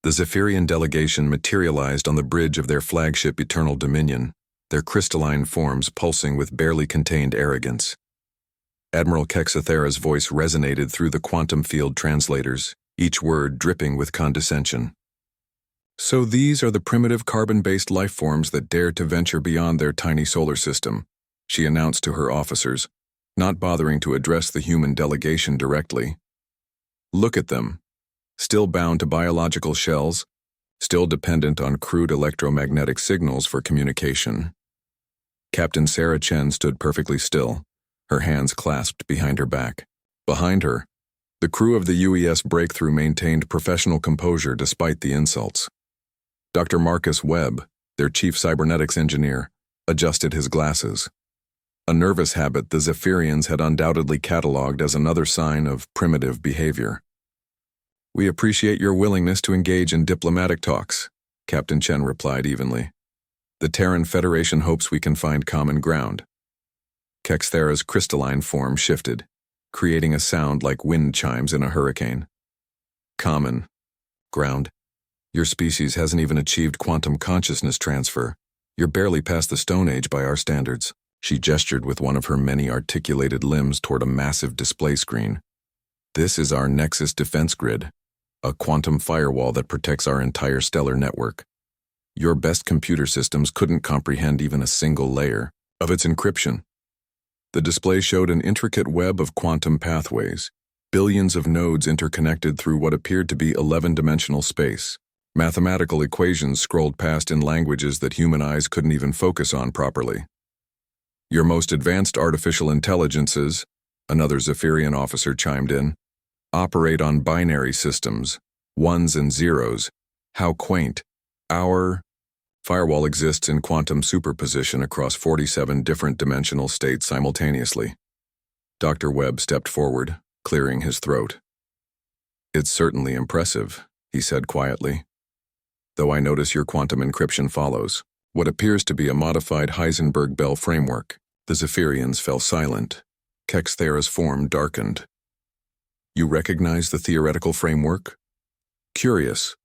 The Zephyrian delegation materialized on the bridge of their flagship Eternal Dominion, their crystalline forms pulsing with barely contained arrogance. Admiral Kexathera's voice resonated through the quantum field translators, each word dripping with condescension. So these are the primitive carbon-based life forms that dare to venture beyond their tiny solar system, she announced to her officers, not bothering to address the human delegation directly. Look at them. Still bound to biological shells, still dependent on crude electromagnetic signals for communication. Captain Sarah Chen stood perfectly still, her hands clasped behind her back. Behind her, the crew of the UES Breakthrough maintained professional composure despite the insults. Dr. Marcus Webb, their chief cybernetics engineer, adjusted his glasses. A nervous habit the Zephyrians had undoubtedly catalogued as another sign of primitive behavior. We appreciate your willingness to engage in diplomatic talks, Captain Chen replied evenly. The Terran Federation hopes we can find common ground. Kexthera's crystalline form shifted, creating a sound like wind chimes in a hurricane. Common ground. Your species hasn't even achieved quantum consciousness transfer. You're barely past the Stone Age by our standards. She gestured with one of her many articulated limbs toward a massive display screen. This is our Nexus defense grid, a quantum firewall that protects our entire stellar network. Your best computer systems couldn't comprehend even a single layer of its encryption. The display showed an intricate web of quantum pathways, billions of nodes interconnected through what appeared to be 11-dimensional space. Mathematical equations scrolled past in languages that human eyes couldn't even focus on properly. Your most advanced artificial intelligences, another Zephyrian officer chimed in, operate on binary systems, ones and zeros. How quaint. Our firewall exists in quantum superposition across 47 different dimensional states simultaneously. Dr. Webb stepped forward, clearing his throat. It's certainly impressive, he said quietly. Though I notice your quantum encryption follows what appears to be a modified Heisenberg-Bell framework. The Zephyrians fell silent. Kexthera's form darkened. You recognize the theoretical framework? Curious.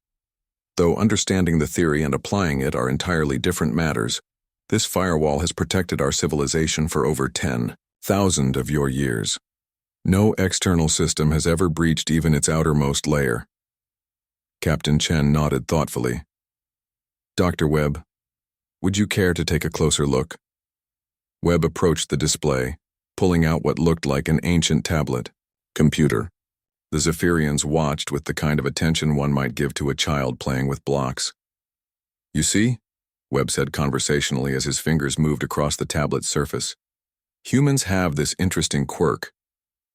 Though understanding the theory and applying it are entirely different matters, this firewall has protected our civilization for over 10,000 of your years. No external system has ever breached even its outermost layer. Captain Chen nodded thoughtfully. Dr. Webb, would you care to take a closer look? Webb approached the display, pulling out what looked like an ancient tablet. Computer. The Zephyrians watched with the kind of attention one might give to a child playing with blocks. You see, Webb said conversationally as his fingers moved across the tablet's surface. Humans have this interesting quirk.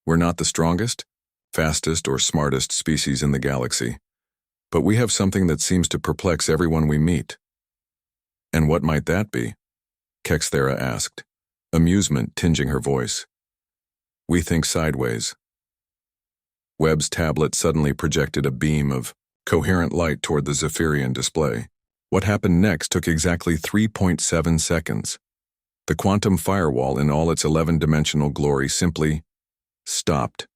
We're not the strongest, fastest, or smartest species in the galaxy, but we have something that seems to perplex everyone we meet. And what might that be? Kexthera asked, amusement tinging her voice. We think sideways. Webb's tablet suddenly projected a beam of coherent light toward the Zephyrian display. What happened next took exactly 3.7 seconds. The quantum firewall in all its 11-dimensional glory simply stopped.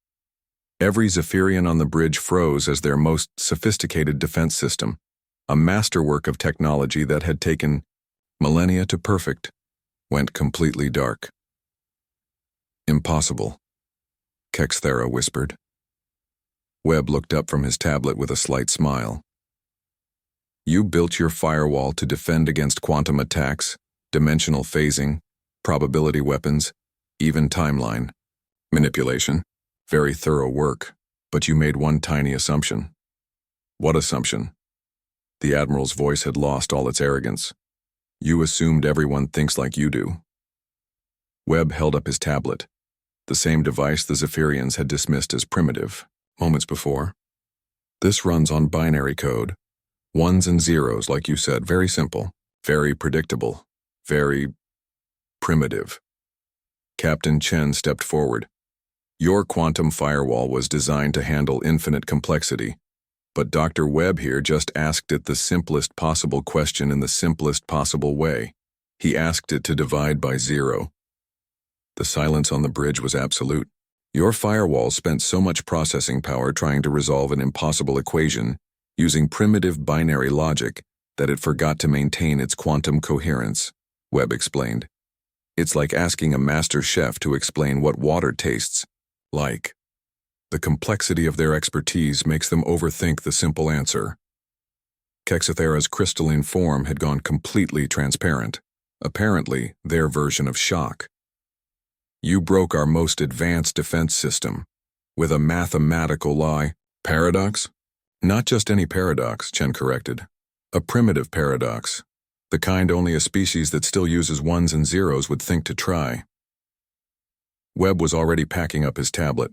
Every Zephyrian on the bridge froze as their most sophisticated defense system, a masterwork of technology that had taken millennia to perfect, went completely dark. Impossible, Kexthera whispered. Webb looked up from his tablet with a slight smile. You built your firewall to defend against quantum attacks, dimensional phasing, probability weapons, even timeline manipulation. Very thorough work, but you made one tiny assumption. What assumption? The Admiral's voice had lost all its arrogance. You assumed everyone thinks like you do. Webb held up his tablet, the same device the Zephyrians had dismissed as primitive moments before. This runs on binary code. Ones and zeros, like you said, very simple, very predictable, very primitive. Captain Chen stepped forward. Your quantum firewall was designed to handle infinite complexity, but Dr. Webb here just asked it the simplest possible question in the simplest possible way. He asked it to divide by zero. The silence on the bridge was absolute. Your firewall spent so much processing power trying to resolve an impossible equation, using primitive binary logic that it forgot to maintain its quantum coherence, Webb explained. It's like asking a master chef to explain what water tastes like. The complexity of their expertise makes them overthink the simple answer. Kexathera's crystalline form had gone completely transparent, apparently their version of shock. You broke our most advanced defense system with a mathematical lie. Paradox? Not just any paradox, Chen corrected. A primitive paradox, the kind only a species that still uses ones and zeros would think to try. Webb was already packing up his tablet.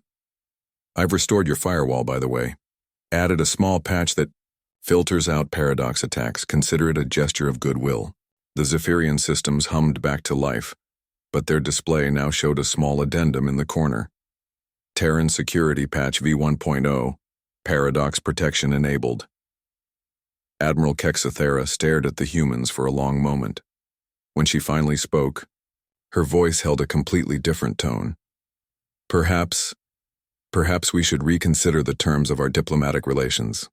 I've restored your firewall, by the way. Added a small patch that filters out paradox attacks. Consider it a gesture of goodwill. The Zephyrian systems hummed back to life, but their display now showed a small addendum in the corner. Terran Security Patch V1.0, Paradox Protection Enabled. Admiral Kexathera stared at the humans for a long moment. When she finally spoke, her voice held a completely different tone. Perhaps we should reconsider the terms of our diplomatic relations.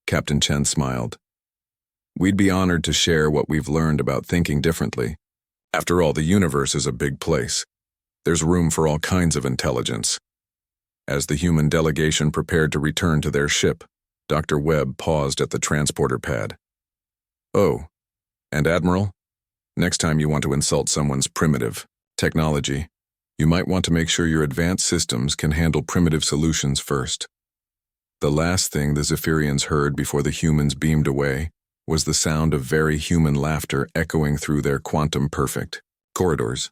Captain Chen smiled. We'd be honored to share what we've learned about thinking differently. After all, the universe is a big place. There's room for all kinds of intelligence. As the human delegation prepared to return to their ship, Dr. Webb paused at the transporter pad. Oh, and Admiral, next time you want to insult someone's primitive technology, you might want to make sure your advanced systems can handle primitive solutions first. The last thing the Zephyrians heard before the humans beamed away was the sound of very human laughter echoing through their quantum-perfect corridors.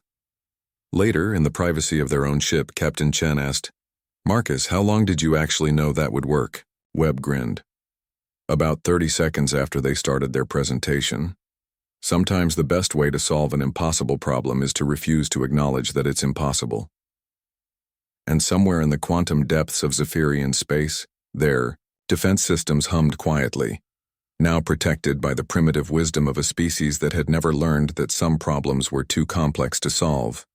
Later, in the privacy of their own ship, Captain Chen asked, Marcus, how long did you actually know that would work? Webb grinned. About 30 seconds after they started their presentation. Sometimes the best way to solve an impossible problem is to refuse to acknowledge that it's impossible. And somewhere in the quantum depths of Zephyrian space, their defense systems hummed quietly, now protected by the primitive wisdom of a species that had never learned that some problems were too complex to solve.